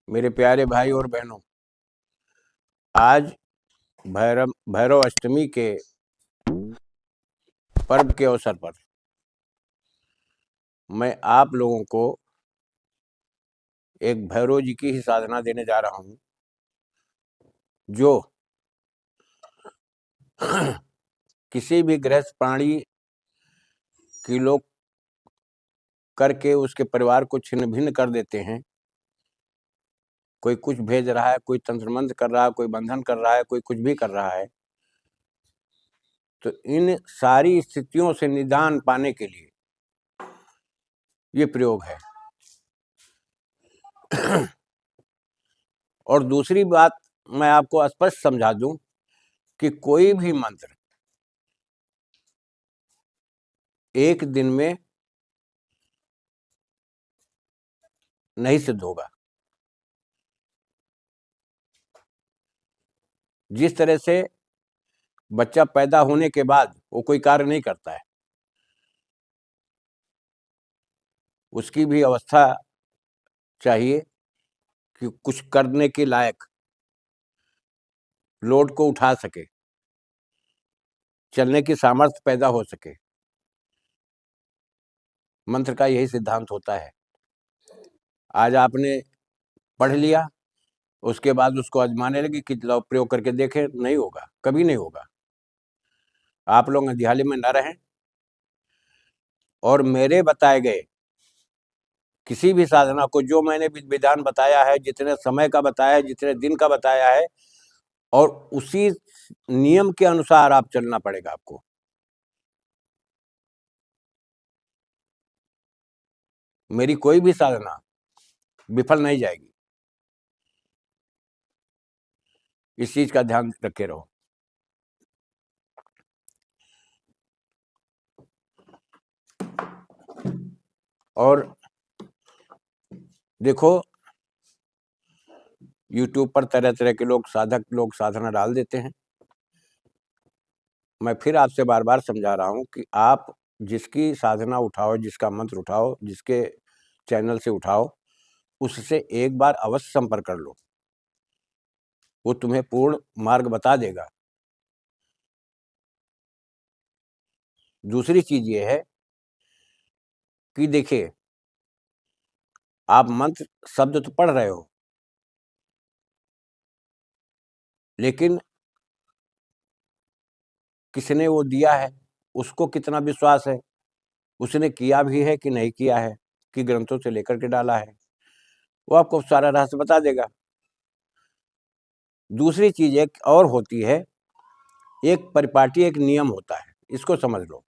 मेरे प्यारे भाई और बहनों, आज भैरव अष्टमी के पर्व के अवसर पर मैं आप लोगों को एक भैरव जी की ही साधना देने जा रहा हूँ, जो किसी भी गृहस्थ प्राणी की लोग करके उसके परिवार को छिन्न भिन्न कर देते हैं। कोई कुछ भेज रहा है, कोई तंत्र मंत्र कर रहा है, कोई बंधन कर रहा है, कोई कुछ भी कर रहा है। तो इन सारी स्थितियों से निदान पाने के लिए ये प्रयोग है। और दूसरी बात मैं आपको स्पष्ट समझा दूं कि कोई भी मंत्र एक दिन में नहीं सिद्ध होगा। जिस तरह से बच्चा पैदा होने के बाद वो कोई कार्य नहीं करता है, उसकी भी अवस्था चाहिए कि कुछ करने के लायक लोड को उठा सके, चलने की सामर्थ्य पैदा हो सके। मंत्र का यही सिद्धांत होता है। आज आपने पढ़ लिया, उसके बाद उसको आजमाने लगे कि लो प्रयोग करके देखें, नहीं होगा, कभी नहीं होगा। आप लोग अंधियाले में न रहें और मेरे बताए गए किसी भी साधना को, जो मैंने विधान बताया है, जितने समय का बताया है, जितने दिन का बताया है, और उसी नियम के अनुसार आप चलना पड़ेगा आपको। मेरी कोई भी साधना विफल नहीं जाएगी, इस चीज का ध्यान रखे रहो। और देखो, YouTube पर तरह तरह के लोग, साधक लोग साधना डाल देते हैं। मैं फिर आपसे बार बार समझा रहा हूं कि आप जिसकी साधना उठाओ, जिसका मंत्र उठाओ, जिसके चैनल से उठाओ, उससे एक बार अवश्य संपर्क कर लो। वो तुम्हें पूर्ण मार्ग बता देगा। दूसरी चीज ये है कि देखिए, आप मंत्र शब्द तो पढ़ रहे हो, लेकिन किसने वो दिया है, उसको कितना विश्वास है, उसने किया भी है कि नहीं किया है, कि ग्रंथों से लेकर के डाला है, वो आपको सारा रहस्य बता देगा। दूसरी चीज एक और होती है, एक परिपाटी, एक नियम होता है, इसको समझ लो।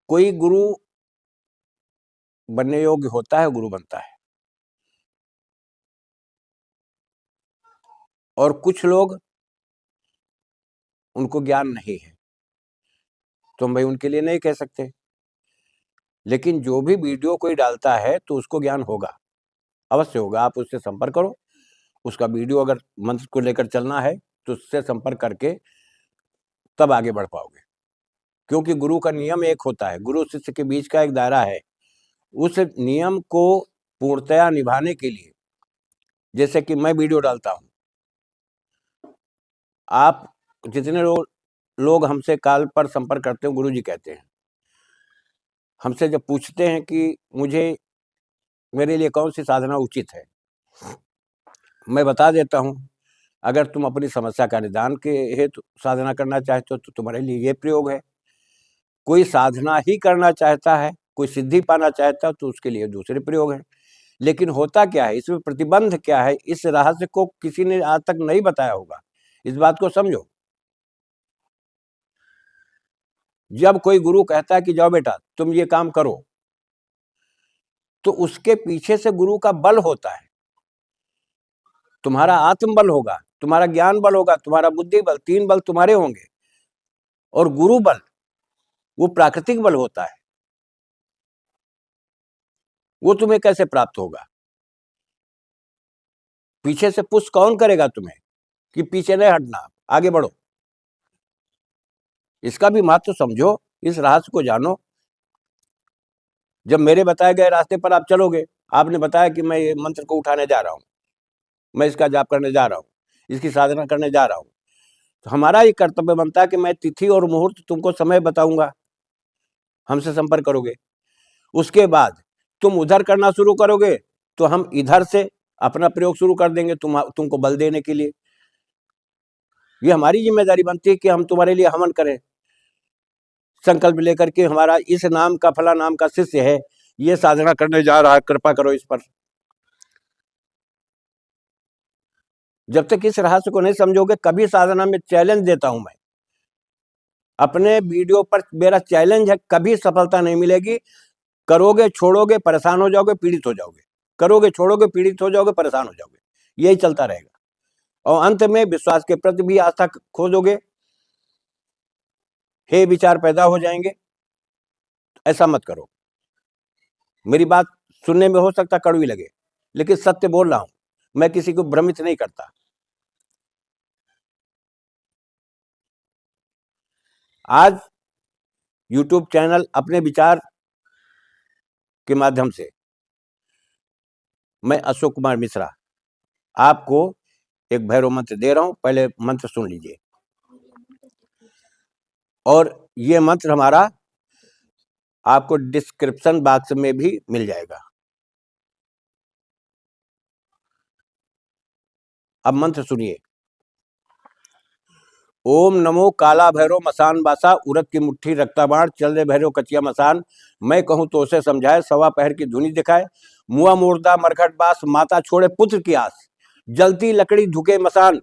कोई गुरु बनने योग्य होता है, गुरु बनता है, और कुछ लोग, उनको ज्ञान नहीं है, तो हम भाई उनके लिए नहीं कह सकते। लेकिन जो भी वीडियो कोई डालता है तो उसको ज्ञान होगा, अवश्य होगा। आप उससे संपर्क करो, उसका वीडियो अगर मंत्र को लेकर चलना है तो उससे संपर्क करके तब आगे बढ़ पाओगे। क्योंकि गुरु का नियम एक होता है, गुरु शिष्य के बीच का एक दायरा है। उस नियम को पूर्णतया निभाने के लिए, जैसे कि मैं वीडियो डालता हूं, आप जितने लोग हमसे कॉल पर संपर्क करते हो, गुरुजी कहते हैं, हमसे जब पूछते हैं कि मेरे लिए कौन सी साधना उचित है, मैं बता देता हूं, अगर तुम अपनी समस्या का निदान के हेतु साधना करना चाहते हो तो तुम्हारे लिए ये प्रयोग है। कोई साधना ही करना चाहता है, कोई सिद्धि पाना चाहता है, तो उसके लिए दूसरे प्रयोग हैं। लेकिन होता क्या है, इसमें प्रतिबंध क्या है, इस रहस्य को किसी ने आज तक नहीं बताया होगा। इस बात को समझो। जब कोई गुरु कहता है कि जाओ बेटा तुम ये काम करो, तो उसके पीछे से गुरु का बल होता है। तुम्हारा आत्मबल होगा, तुम्हारा ज्ञान बल होगा, तुम्हारा बुद्धि बल, तीन बल तुम्हारे होंगे। और गुरु बल वो प्राकृतिक बल होता है, वो तुम्हें कैसे प्राप्त होगा? पीछे से पुश कौन करेगा तुम्हें कि पीछे नहीं हटना, आगे बढ़ो? इसका भी महत्व समझो, इस रहस्य को जानो। जब मेरे बताए गए रास्ते पर आप चलोगे, आपने बताया कि मैं ये मंत्र को उठाने जा रहा हूँ, मैं इसका जाप करने जा रहा हूँ, इसकी साधना करने जा रहा हूँ, तो हमारा ये कर्तव्य बनता है कि मैं तिथि और मुहूर्त तुमको समय बताऊंगा, हमसे संपर्क करोगे, उसके बाद तुम उधर करना शुरू करोगे तो हम इधर से अपना प्रयोग शुरू कर देंगे तुमको बल देने के लिए। ये हमारी जिम्मेदारी बनती है कि हम तुम्हारे लिए हवन करें, संकल्प लेकर के हमारा इस नाम का फला नाम का शिष्य है, ये साधना करने जा रहा है, कृपा करो इस पर। जब तक इस रहस्य को नहीं समझोगे, कभी साधना में चैलेंज देता हूं मैं, अपने वीडियो पर मेरा चैलेंज है, कभी सफलता नहीं मिलेगी। करोगे, छोड़ोगे, परेशान हो जाओगे, पीड़ित हो जाओगे, करोगे, छोड़ोगे, पीड़ित हो जाओगे, परेशान हो जाओगे, यही चलता रहेगा, और अंत में विश्वास के प्रति भी आस्था खोजोगे, हे विचार पैदा हो जाएंगे। ऐसा मत करो। मेरी बात सुनने में हो सकता कड़वी लगे, लेकिन सत्य बोल रहा हूं, मैं किसी को भ्रमित नहीं करता। आज YouTube चैनल अपने विचार के माध्यम से मैं अशोक कुमार मिश्रा आपको एक भैरव मंत्र दे रहा हूं, पहले मंत्र सुन लीजिए, और ये मंत्र हमारा आपको डिस्क्रिप्शन बॉक्स में भी मिल जाएगा। अब मंत्र सुनिए। ओम नमो काला भैरव मसान बासा, उरत की मुट्ठी रक्ता बाण, चल दे भैरव कचिया मसान, मैं कहूं तो उसे समझाए, सवा पहर की धुनी दिखाए, मुआ मुर्दा मरघट बास, माता छोड़े पुत्र की आस, जलती लकड़ी झुके मसान,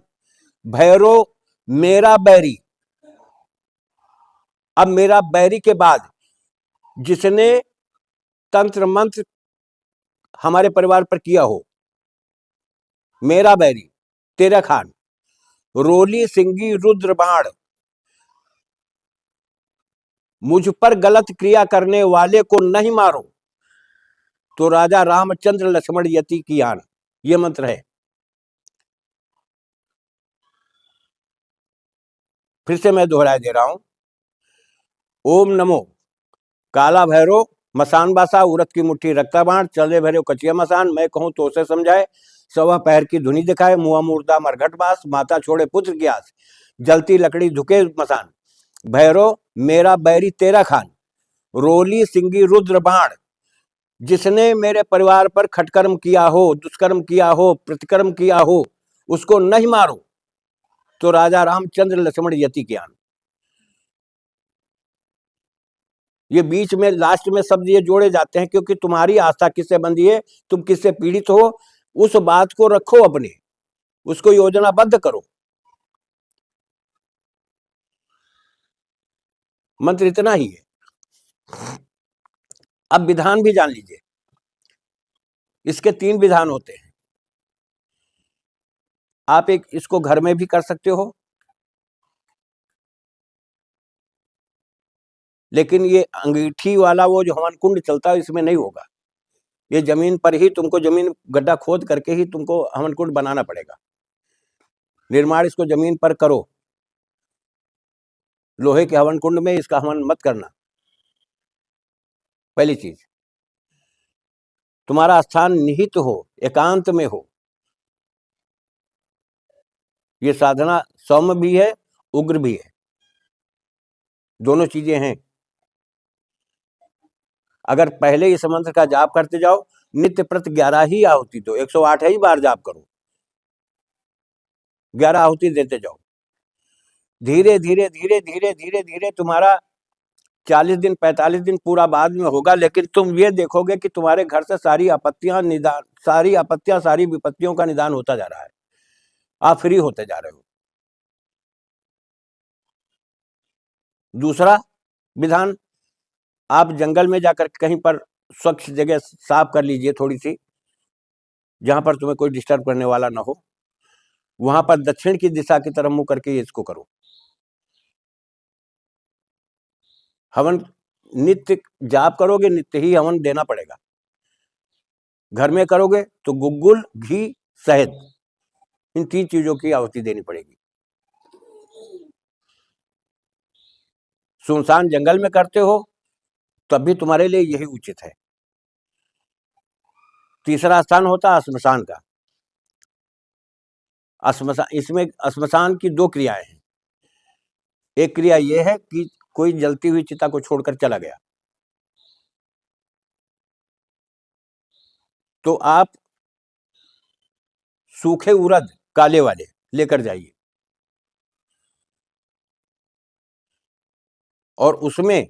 भैरव मेरा बैरी। अब मेरा बैरी के बाद जिसने तंत्र मंत्र हमारे परिवार पर किया हो, मेरा बैरी तेरा खान, रोली सिंगी रुद्र बाण, मुझ पर गलत क्रिया करने वाले को नहीं मारो तो राजा रामचंद्र लक्ष्मण यति की आन। ये मंत्र है, फिर से मैं दोहराए दे रहा हूं। ओम नमो काला भैरव मसान बासा, उरत की मुट्ठी रक्ता बाण, चले भैरव कचिया मसान, मैं कहूं तो उसे समझाए, सवा पैर की धुनी दिखाए, मुआ मुर्दा मरघट बास, माता छोड़े पुत्र की आस, जलती लकड़ी झुके मसान, भैरव मेरा बैरी तेरा खान, रोली सिंगी रुद्र बाण, जिसने मेरे परिवार पर खटकर्म किया हो, दुष्कर्म किया हो, प्रतिकर्म किया हो, उसको नहीं मारो तो राजा रामचंद्र लक्ष्मण यति की आन। ये बीच में लास्ट में शब्द ये जोड़े जाते हैं क्योंकि तुम्हारी आस्था किससे बंधी है, तुम किससे पीड़ित हो, उस बात को रखो अपने, उसको योजनाबद्ध करो। मंत्र इतना ही है। अब विधान भी जान लीजिए, इसके 3 विधान होते हैं। आप एक इसको घर में भी कर सकते हो, लेकिन ये अंगीठी वाला वो जो हवन कुंड चलता है इसमें नहीं होगा, ये जमीन पर ही तुमको, जमीन गड्ढा खोद करके ही तुमको हवन कुंड बनाना पड़ेगा। निर्माण इसको जमीन पर करो, लोहे के हवन कुंड में इसका हवन मत करना। पहली चीज, तुम्हारा स्थान निहित हो, एकांत में हो। ये साधना सौम्य भी है, उग्र भी है, दोनों चीजें हैं। अगर पहले इस मंत्र का जाप करते जाओ, नित्य प्रति 11 ही आहुति दो, 108 ही बार जाप करो, 11 आहुति देते जाओ। धीरे धीरे धीरे धीरे धीरे धीरे तुम्हारा 40 दिन 45 दिन पूरा बाद में होगा, लेकिन तुम ये देखोगे कि तुम्हारे घर से सारी आपत्तियां सारी विपत्तियों का निदान होता जा रहा है, आप फ्री होते जा रहे हो। दूसरा विधान, आप जंगल में जाकर कहीं पर स्वच्छ जगह साफ कर लीजिए, थोड़ी सी, जहां पर तुम्हें कोई डिस्टर्ब करने वाला ना हो, वहां पर दक्षिण की दिशा की तरफ मुंह करके इसको करो। हवन नित्य जाप करोगे, नित्य ही हवन देना पड़ेगा। घर में करोगे तो गुग्गुल, घी, शहद, इन 3 चीजों की आहुति देनी पड़ेगी। सुनसान जंगल में करते हो तब भी तुम्हारे लिए यही उचित है। तीसरा स्थान होता है श्मशान का। श्मशान, इसमें श्मशान की 2 क्रियाएं हैं। एक क्रिया ये है कि कोई जलती हुई चिता को छोड़कर चला गया, तो आप सूखे उड़द काले वाले लेकर जाइए और उसमें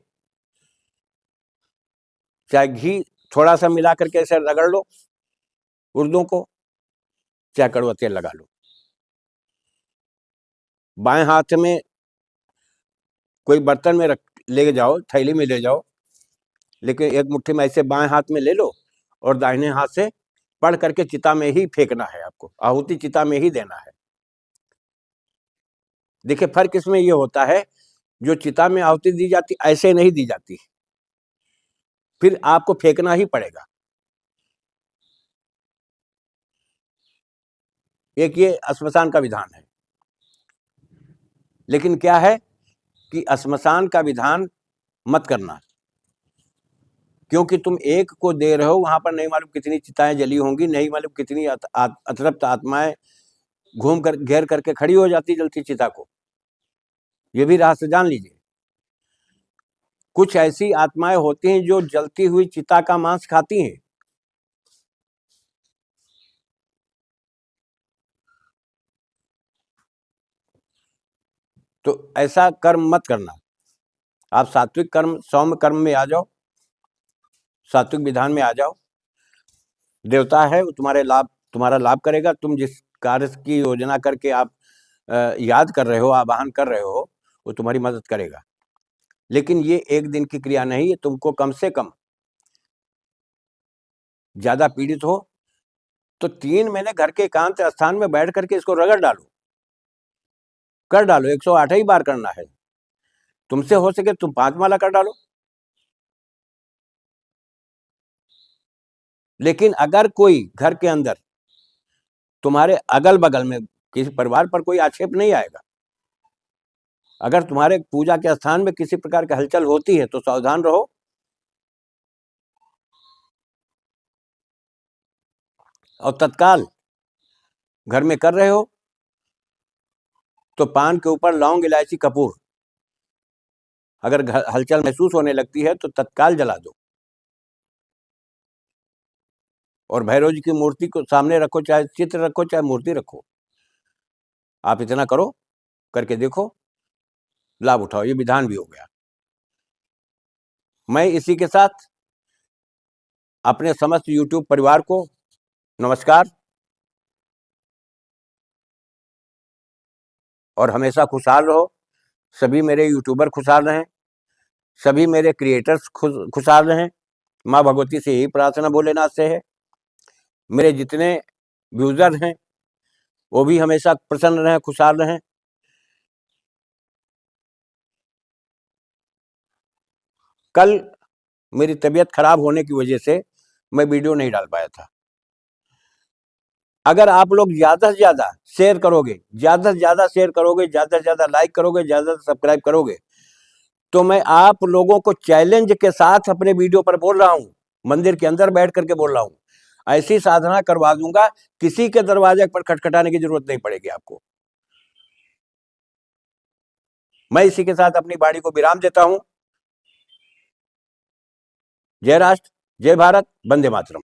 चाहे घी थोड़ा सा मिला करके ऐसे रगड़ लो उड़दों को, चाहे कड़वा तेल लगा लो। बाएं हाथ में कोई बर्तन में रख ले जाओ, थैली में ले जाओ, लेकिन एक मुट्ठी में ऐसे बाएं हाथ में ले लो और दाहिने हाथ से पढ़ करके चिता में ही फेंकना है आपको, आहुति चिता में ही देना है। देखिए फर्क इसमें ये होता है, जो चिता में आहुति दी जाती ऐसे नहीं दी जाती, फिर आपको फेंकना ही पड़ेगा। एक ये श्मशान का विधान है। लेकिन क्या है कि श्मशान का विधान मत करना, क्योंकि तुम एक को दे रहे हो, वहां पर नहीं मालूम कितनी चिताएं जली होंगी, नहीं मालूम कितनी अतृप्त आत्माएं घूम कर घेर करके खड़ी हो जाती जलती चिता को। ये भी रहस्य जान लीजिए। कुछ ऐसी आत्माएं होती हैं जो जलती हुई चिता का मांस खाती हैं। तो ऐसा कर्म मत करना। आप सात्विक कर्म, सौम्य कर्म में आ जाओ, सात्विक विधान में आ जाओ। देवता है वो तुम्हारा लाभ करेगा। तुम जिस कार्य की योजना करके आप याद कर रहे हो, आवाहन कर रहे हो, वो तुम्हारी मदद करेगा। लेकिन ये एक दिन की क्रिया नहीं है। तुमको कम से कम, ज्यादा पीड़ित हो तो 3 महीने घर के एकांत स्थान में बैठ करके इसको रगड़ डालो, कर डालो। 108 ही बार करना है। तुमसे हो सके तुम 5 माला कर डालो। लेकिन अगर कोई घर के अंदर, तुम्हारे अगल बगल में किसी परिवार पर कोई आक्षेप नहीं आएगा। अगर तुम्हारे पूजा के स्थान में किसी प्रकार की हलचल होती है तो सावधान रहो। और तत्काल घर में कर रहे हो तो पान के ऊपर लौंग, इलायची, कपूर, अगर हलचल महसूस होने लगती है तो तत्काल जला दो। और भैरव जी की मूर्ति को सामने रखो, चाहे चित्र रखो चाहे मूर्ति रखो। आप इतना करो, करके देखो, लाभ उठाओ। ये विधान भी हो गया। मैं इसी के साथ अपने समस्त YouTube परिवार को नमस्कार, और हमेशा खुशहाल रहो। सभी मेरे यूट्यूबर खुशहाल रहें, सभी मेरे क्रिएटर्स खुशहाल रहें। माँ भगवती से यही प्रार्थना भोलेनाथ से है। मेरे जितने व्यूजर हैं वो भी हमेशा प्रसन्न रहें, खुशहाल रहें। कल मेरी तबीयत खराब होने की वजह से मैं वीडियो नहीं डाल पाया था। अगर आप लोग ज्यादा से ज्यादा शेयर करोगे, ज्यादा से ज्यादा शेयर करोगे, ज्यादा से ज्यादा लाइक करोगे, ज्यादा से सब्सक्राइब करोगे, तो मैं आप लोगों को चैलेंज के साथ अपने वीडियो पर बोल रहा हूं, मंदिर के अंदर बैठ करके बोल रहा हूं, ऐसी साधना करवा दूंगा, किसी के दरवाजे पर खटखटाने की जरूरत नहीं पड़ेगी आपको। मैं इसी के साथ अपनी वाणी को विराम देता हूं। जय राष्ट्र, जय भारत, वंदे मातरम।